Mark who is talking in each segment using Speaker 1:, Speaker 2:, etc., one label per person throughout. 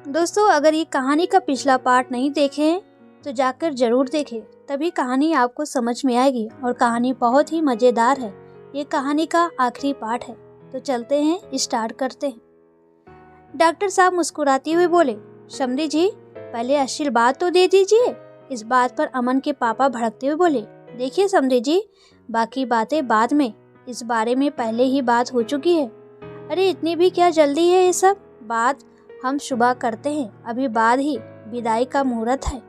Speaker 1: दोस्तों, अगर ये कहानी का पिछला पार्ट नहीं देखे हैं तो जाकर जरूर देखें, तभी कहानी आपको समझ में आएगी और कहानी बहुत ही मज़ेदार है। ये कहानी का आखिरी पार्ट है, तो चलते हैं, स्टार्ट करते हैं। डॉक्टर साहब मुस्कुराते हुए बोले, समधी जी पहले आशीर्वाद तो दे दीजिए। इस बात पर अमन के पापा भड़कते हुए बोले, देखिए समधी जी, बाकी बातें बाद में, इस बारे में पहले ही बात हो चुकी है। अरे इतनी भी क्या जल्दी है, ये सब बात हम सुबह करते हैं, अभी बाद ही विदाई का मुहूर्त है।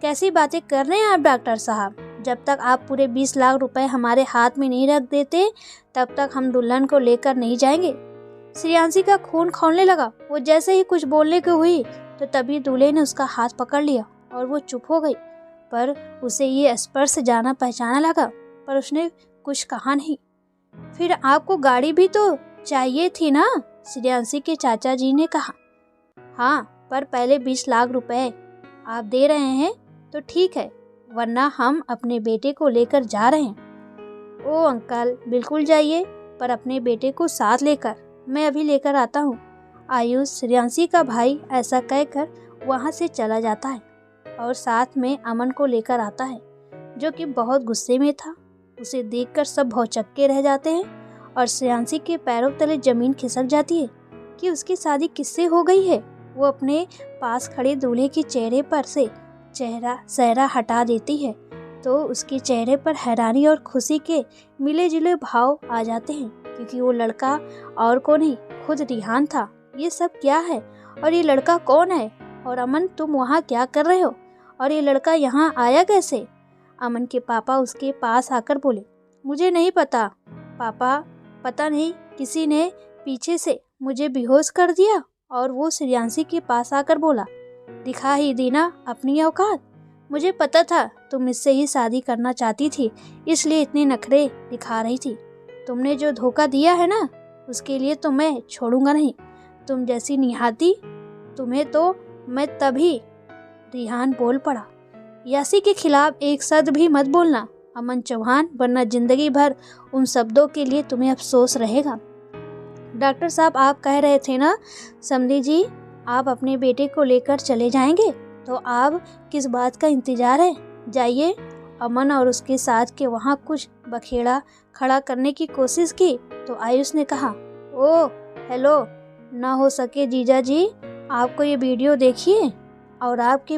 Speaker 1: कैसी बातें कर रहे हैं आप डॉक्टर साहब? जब तक आप पूरे 20 लाख रुपए हमारे हाथ में नहीं रख देते तब तक हम दुल्हन को लेकर नहीं जाएंगे। श्रेयांशी का खून खौलने लगा। वो जैसे ही कुछ बोलने की हुई तो तभी दूल्हे ने उसका हाथ पकड़ लिया और वो चुप हो गई। पर उसे ये स्पर्श जाना पहचाना लगा, पर उसने कुछ कहा नहीं। फिर आपको गाड़ी भी तो चाहिए थी ना? श्रेयांशी के चाचा जी ने कहा। हाँ, पर पहले 20 लाख रुपए आप दे रहे हैं तो ठीक है, वरना हम अपने बेटे को लेकर जा रहे हैं। ओ अंकल, बिल्कुल जाइए, पर अपने बेटे को साथ लेकर। मैं अभी लेकर आता हूँ। आयुष, श्रेयांशी का भाई, ऐसा कहकर वहाँ से चला जाता है और साथ में अमन को लेकर आता है, जो कि बहुत गुस्से में था। उसे देखकर सब भौचक्के रह जाते हैं और श्रेयांशी के पैरों तले जमीन खिसक जाती है कि उसकी शादी किससे हो गई है। वो अपने पास खड़े दूल्हे के चेहरे पर से सहरा हटा देती है तो उसके चेहरे पर हैरानी और खुशी के मिले जुले भाव आ जाते हैं, क्योंकि वो लड़का और को नहीं, खुद रिहान था। ये सब क्या है और ये लड़का कौन है? और अमन, तुम वहाँ क्या कर रहे हो और ये लड़का यहाँ आया कैसे? अमन के पापा उसके पास आकर बोले, मुझे नहीं पता पापा, पता नहीं किसी ने पीछे से मुझे बेहोश कर दिया। और वो श्रेयांशी के पास आकर बोला, दिखा ही दी ना अपनी औकात। मुझे पता था तुम मुझसे ही शादी करना चाहती थी, इसलिए इतने नखरे दिखा रही थी। तुमने जो धोखा दिया है ना, उसके लिए तो मैं छोड़ूंगा नहीं। तुम जैसी निहाती, तुम्हें तो मैं तभी। रिहान बोल पड़ा, यासी के खिलाफ एक शब्द भी मत बोलना अमन चौहान, वरना जिंदगी भर उन शब्दों के लिए तुम्हें अफसोस रहेगा। डॉक्टर साहब, आप कह रहे थे ना समधी जी, आप अपने बेटे को लेकर चले जाएंगे, तो आप किस बात का इंतजार है? जाइए। अमन और उसके साथ के वहाँ कुछ बखेड़ा खड़ा करने की कोशिश की तो आयुष ने कहा, ओ हेलो, ना हो सके जीजा जी, आपको ये वीडियो देखिए और आपके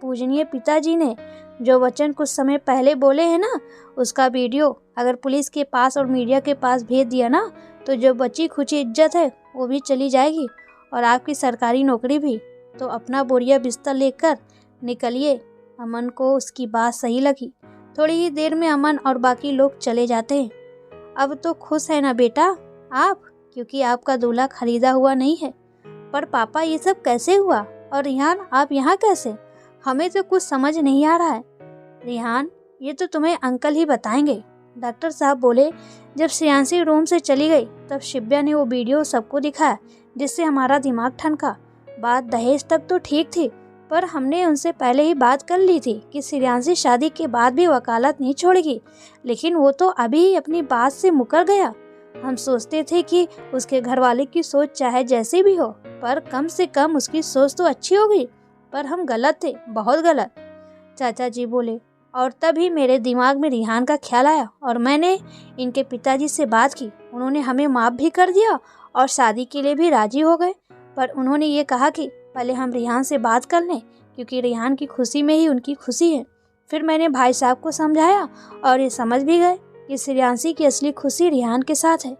Speaker 1: पूजनीय पिताजी ने जो वचन कुछ समय पहले बोले हैं ना, उसका वीडियो अगर पुलिस के पास और मीडिया के पास भेज दिया ना, तो जो बची खुची इज्जत है वो भी चली जाएगी और आपकी सरकारी नौकरी भी। तो अपना बोरिया बिस्तर लेकर निकलिए। अमन को उसकी बात सही लगी। थोड़ी ही देर में अमन और बाकी लोग चले जाते हैं। अब तो खुश है ना बेटा आप, क्योंकि आपका दूल्हा खरीदा हुआ नहीं है। पर पापा, ये सब कैसे हुआ? और रिहान, आप यहाँ कैसे? हमें तो कुछ समझ नहीं आ रहा है। रिहान, ये तो तुम्हें अंकल ही बताएंगे। डॉक्टर साहब बोले, जब श्रेयांशी रूम से चली गई तब शिव्या ने वो वीडियो सबको दिखाया, जिससे हमारा दिमाग ठनका। बात दहेज तक तो ठीक थी, पर हमने उनसे पहले ही बात कर ली थी कि श्रेयांशी शादी के बाद भी वकालत नहीं छोड़ेगी, लेकिन वो तो अभी ही अपनी बात से मुकर गया। हम सोचते थे कि उसके घर वाले की सोच चाहे जैसी भी हो, पर कम से कम उसकी सोच तो अच्छी होगी। पर हम गलत थे, बहुत गलत। चाचा जी बोले, और तभी मेरे दिमाग में रिहान का ख्याल आया और मैंने इनके पिताजी से बात की। उन्होंने हमें माफ़ भी कर दिया और शादी के लिए भी राजी हो गए, पर उन्होंने ये कहा कि पहले हम रिहान से बात कर लें, क्योंकि रिहान की खुशी में ही उनकी खुशी है। फिर मैंने भाई साहब को समझाया और ये समझ भी गए कि श्रेयांशी की असली खुशी रिहान के साथ है।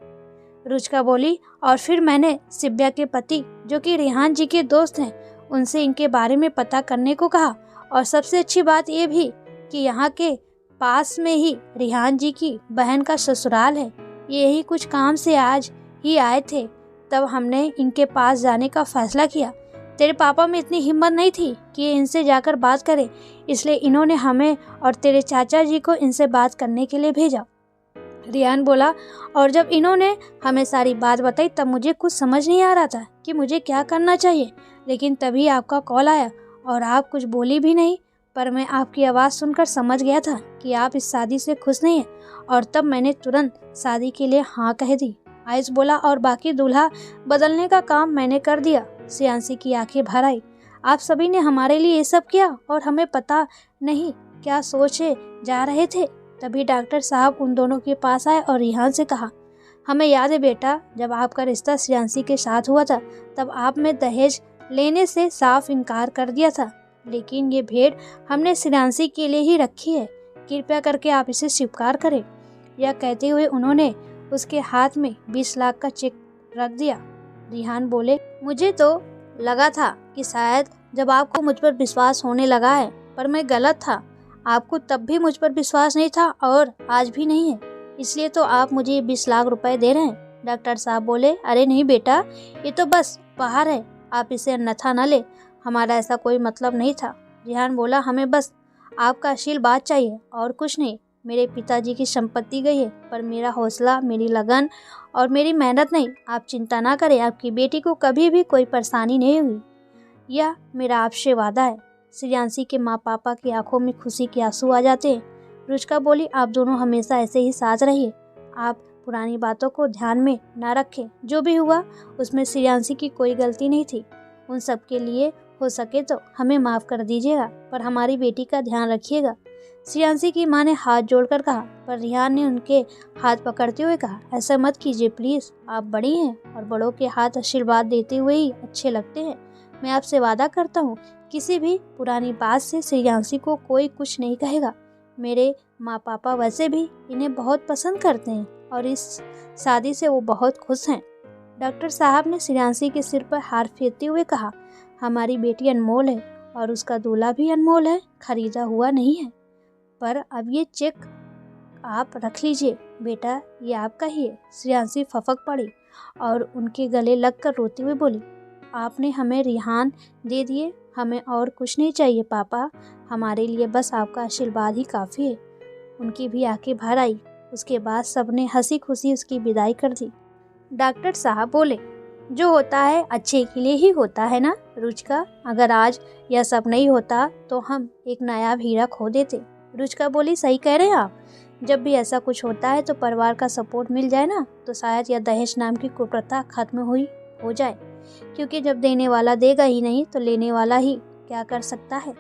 Speaker 1: रुचिका बोली, और फिर मैंने शिव्या के पति, जो कि रिहान जी के दोस्त हैं, उनसे इनके बारे में पता करने को कहा। और सबसे अच्छी बात ये भी कि यहाँ के पास में ही रिहान जी की बहन का ससुराल है। यही कुछ काम से आज ही आए थे, तब हमने इनके पास जाने का फैसला किया। तेरे पापा में इतनी हिम्मत नहीं थी कि इनसे जाकर बात करें, इसलिए इन्होंने हमें और तेरे चाचा जी को इनसे बात करने के लिए भेजा। रिहान बोला, और जब इन्होंने हमें सारी बात बताई तब मुझे कुछ समझ नहीं आ रहा था कि मुझे क्या करना चाहिए, लेकिन तभी आपका कॉल आया और आप कुछ बोली भी नहीं, पर मैं आपकी आवाज़ सुनकर समझ गया था कि आप इस शादी से खुश नहीं हैं, और तब मैंने तुरंत शादी के लिए हाँ कह दी। आयुष बोला, और बाकी दूल्हा बदलने का काम मैंने कर दिया। श्रेयांशी की आंखें भर आई। आप सभी ने हमारे लिए ये सब किया और हमें पता नहीं क्या सोचे जा रहे थे। तभी डॉक्टर साहब उन दोनों के पास आए और रिहान से कहा, हमें याद है बेटा, जब आपका रिश्ता श्रेयांशी के साथ हुआ था तब आप में दहेज लेने से साफ इनकार कर दिया था, लेकिन ये भेंट हमने श्रेयांशी के लिए ही रखी है, कृपया करके आप इसे स्वीकार करें। यह कहते हुए उन्होंने उसके हाथ में 20 लाख का चेक रख दिया। रिहान बोले, मुझे तो लगा था कि शायद जब आपको मुझ पर विश्वास होने लगा है, पर मैं गलत था। आपको तब भी मुझ पर विश्वास नहीं था और आज भी नहीं है, इसलिए तो आप मुझे 20 लाख रुपए दे रहे हैं। डॉक्टर साहब बोले, अरे नहीं बेटा, ये तो बस उपहार है, आप इसे अन्यथा न ले, हमारा ऐसा कोई मतलब नहीं था। रिहान बोला, हमें बस आपका आशीर्वाद चाहिए और कुछ नहीं। मेरे पिताजी की संपत्ति गई है, पर मेरा हौसला, मेरी लगन और मेरी मेहनत नहीं। आप चिंता ना करें, आपकी बेटी को कभी भी कोई परेशानी नहीं हुई, यह मेरा आपसे वादा है। श्रेयांशी के माँ पापा की आंखों में खुशी के आंसू आ जाते हैं। रुचिका बोली, आप दोनों हमेशा ऐसे ही साथ रहिए, आप पुरानी बातों को ध्यान में ना रखें। जो भी हुआ उसमें श्रेयांशी की कोई गलती नहीं थी। उन सब के लिए हो सके तो हमें माफ़ कर दीजिएगा, पर हमारी बेटी का ध्यान रखिएगा। श्रेयांशी की माँ ने हाथ जोड़कर कहा, पर रिहान ने उनके हाथ पकड़ते हुए कहा, ऐसा मत कीजिए प्लीज़, आप बड़ी हैं और बड़ों के हाथ आशीर्वाद देते हुए ही अच्छे लगते हैं। मैं आपसे वादा करता हूँ, किसी भी पुरानी बात से श्रेयांशी को कोई कुछ नहीं कहेगा। मेरे माँ पापा वैसे भी इन्हें बहुत पसंद करते हैं और इस शादी से वो बहुत खुश हैं। डॉक्टर साहब ने श्रेयांशी के सिर पर हाथ फेरते हुए कहा, हमारी बेटी अनमोल है और उसका दूल्हा भी अनमोल है, खरीदा हुआ नहीं है। पर अब ये चेक आप रख लीजिए बेटा, ये आपका ही है। श्रेयांशी फफक पड़ी और उनके गले लगकर रोती हुई बोली, आपने हमें रिहान दे दिए, हमें और कुछ नहीं चाहिए पापा, हमारे लिए बस आपका आशीर्वाद ही काफ़ी है। उनकी भी आंखें भर आई। उसके बाद सबने हंसी खुशी उसकी विदाई कर दी। डॉक्टर साहब बोले, जो होता है अच्छे के लिए ही होता है ना रुचिका, अगर आज यह सब नहीं होता तो हम एक नायाब हीरा खो देते। रुचिका बोली, सही कह रहे हैं आप, जब भी ऐसा कुछ होता है तो परिवार का सपोर्ट मिल जाए ना, तो शायद यह दहेज नाम की कुप्रथा खत्म हो जाए, क्योंकि जब देने वाला देगा ही नहीं तो लेने वाला ही क्या कर सकता है।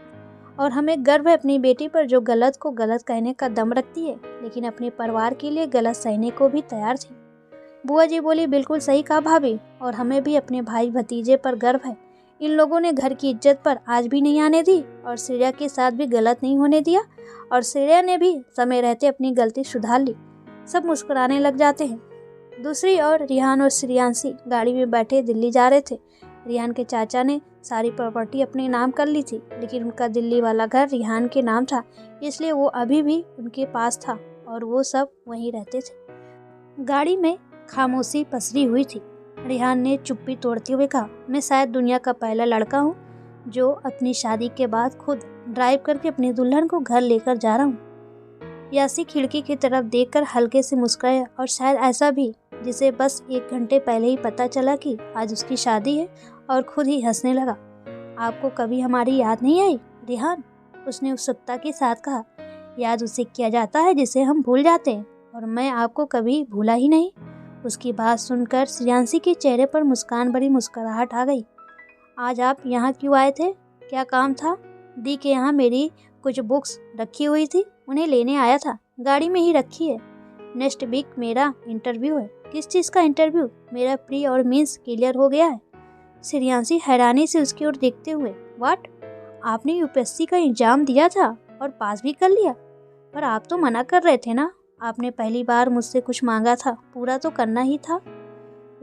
Speaker 1: और हमें गर्व है अपनी बेटी पर, जो गलत को गलत कहने का दम रखती है, लेकिन अपने परिवार के लिए गलत सहने को भी तैयार थी। बुआ जी बोली, बिल्कुल सही कहा भाभी, और हमें भी अपने भाई भतीजे पर गर्व है। इन लोगों ने घर की इज्जत पर आज भी नहीं आने दी और श्रेया के साथ भी गलत नहीं होने दिया, और श्रेया ने भी समय रहते अपनी गलती सुधार ली। सब मुस्कुराने लग जाते हैं। दूसरी ओर रिहान और श्रेयांशी गाड़ी में बैठे दिल्ली जा रहे थे। रिहान के चाचा ने सारी प्रॉपर्टी अपने नाम कर ली थी, लेकिन उनका दिल्ली वाला घर रिहान के नाम था, इसलिए वो अभी भी उनके पास था और वो सब वहीं रहते थे। गाड़ी में खामोशी पसरी हुई थी। रिहान ने चुप्पी तोड़ते हुए कहा, मैं शायद दुनिया का पहला लड़का हूँ जो अपनी शादी के बाद खुद ड्राइव करके अपनी दुल्हन को घर लेकर जा रहा हूँ। यासी खिड़की की तरफ देखकर हल्के से मुस्कुराया, और शायद ऐसा भी जिसे बस 1 घंटे पहले ही पता चला कि आज उसकी शादी है, और खुद ही हंसने लगा। आपको कभी हमारी याद नहीं आई रिहान? उसने उत्सुकता के साथ कहा। याद उसे किया जाता है जिसे हम भूल जाते हैं, और मैं आपको कभी भूला ही नहीं। उसकी बात सुनकर श्रेयांशी के चेहरे पर मुस्कान भरी मुस्कुराहट आ गई। आज आप यहाँ क्यों आए थे? क्या काम था? दी के यहाँ मेरी कुछ बुक्स रखी हुई थी, उन्हें लेने आया था। गाड़ी में ही रखी है। नेक्स्ट वीक मेरा इंटरव्यू है। किस चीज़ का इंटरव्यू? मेरा प्री और मीन्स क्लियर हो गया है। श्रेयांशी हैरानी से उसकी ओर देखते हुए, व्हाट? आपने यूपीएससी का एग्जाम दिया था और पास भी कर लिया? पर आप तो मना कर रहे थे ना, आपने पहली बार मुझसे कुछ मांगा था, पूरा तो करना ही था।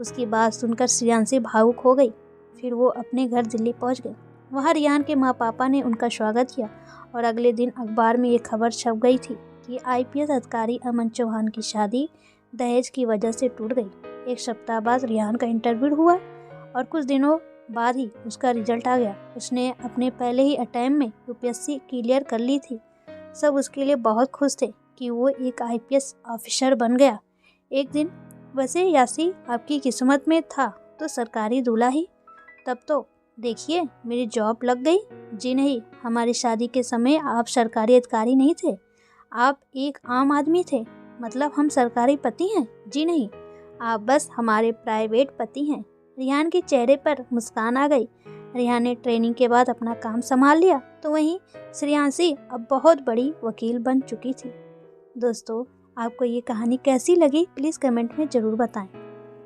Speaker 1: उसकी बात सुनकर श्रेयांशी भावुक हो गई। फिर वो अपने घर दिल्ली पहुंच गए। वहाँ रिहान के माँ पापा ने उनका स्वागत किया, और अगले दिन अखबार में ये खबर छप गई थी कि आईपीएस अधिकारी अमन चौहान की शादी दहेज की वजह से टूट गई। 1 सप्ताह बाद रिहान का इंटरव्यू हुआ और कुछ दिनों बाद ही उसका रिजल्ट आ गया। उसने अपने पहले ही अटेम्प्ट में यूपीएससी क्लियर कर ली थी। सब उसके लिए बहुत खुश थे कि वो एक आईपीएस ऑफिसर बन गया एक दिन। वैसे यासी, आपकी किस्मत में था तो सरकारी दूल्हा ही। तब तो देखिए मेरी जॉब लग गई। जी नहीं, हमारी शादी के समय आप सरकारी अधिकारी नहीं थे, आप एक आम आदमी थे। मतलब हम सरकारी पति हैं? जी नहीं, आप बस हमारे प्राइवेट पति हैं। रेहान के चेहरे पर मुस्कान आ गई। रेहान ने ट्रेनिंग के बाद अपना काम संभाल लिया, तो वहीं श्रेयांशी अब बहुत बड़ी वकील बन चुकी थी। दोस्तों, आपको ये कहानी कैसी लगी प्लीज़ कमेंट में ज़रूर बताएं।